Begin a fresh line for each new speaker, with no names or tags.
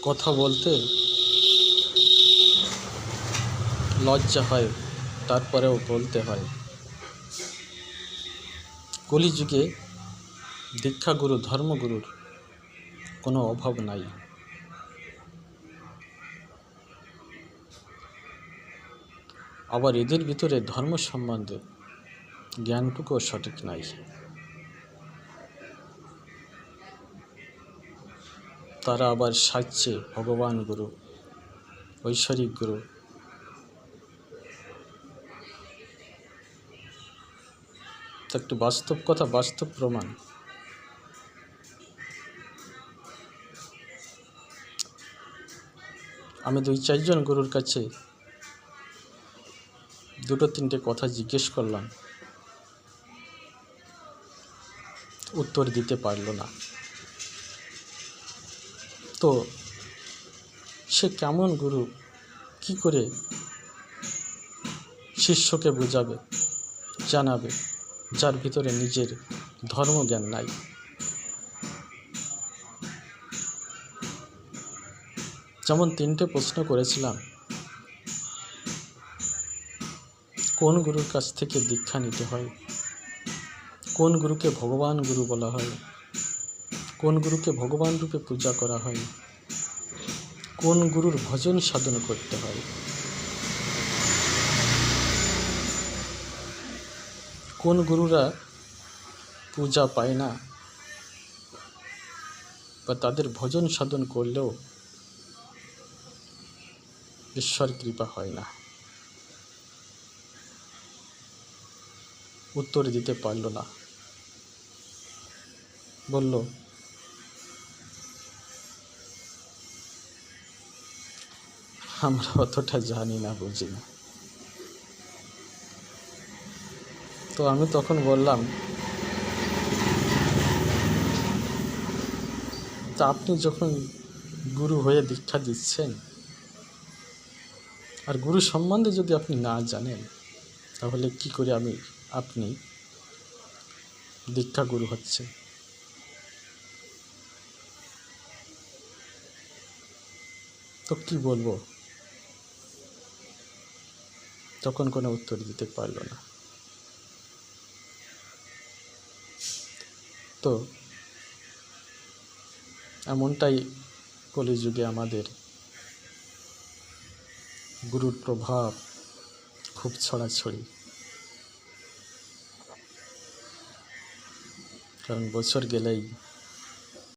কথা বলতে লজ্জা হয়, তারপরেও বলতে হয়। কলিযুগে দীক্ষাগুরু ধর্মগুরুর কোনো অভাব নাই। আবার এদের ভিতরে ধর্ম সম্বন্ধে জ্ঞানটুকুও সঠিক নাই। তারা আবার সাজছে ভগবান গুরু, ঐশ্বরিক গুরু। তো একটু বাস্তব কথা, বাস্তব প্রমাণ। আমি 2-4 জন গুরুর কাছে 2-3টে কথা জিজ্ঞেস করলাম, উত্তর দিতে পারল না। তো সে কেমন গুরু, কি করে শিষ্যকে বোঝাবে, জানাবে, যার ভিতরে নিজের ধর্মজ্ঞান নাই? যেমন 3টে প্রশ্ন করেছিলাম, কোন গুরুর কাছ থেকে দীক্ষা নিতে হয়, কোন গুরুকে ভগবান গুরু বলা হয়, কোন গুরুকে ভগবান রূপে পূজা করা হয়, কোন গুরুর ভজন সাধন করতে হয়, কোন গুরুরা পূজা পায় না বা তাদের ভজন সাধন করলেও ঈশ্বর কৃপা হয় না। উত্তর দিতে পারল না। বলল, আমরা অতটা জানি না, বুঝি না। তো আমি তখন বললাম, তা আপনি যখন গুরু হয়ে দীক্ষা দিচ্ছেন, আর গুরু সম্বন্ধে যদি আপনি না জানেন, তাহলে কি করে আপনি দীক্ষা গুরু হচ্ছে? তো কি বলবো? তখন কোনো উত্তর দিতে পারল না। তো এমনটাই কলিযুগে আমাদের গুরুর প্রভাব খুব ছড়াছড়ি। কারণ বছর গেলেই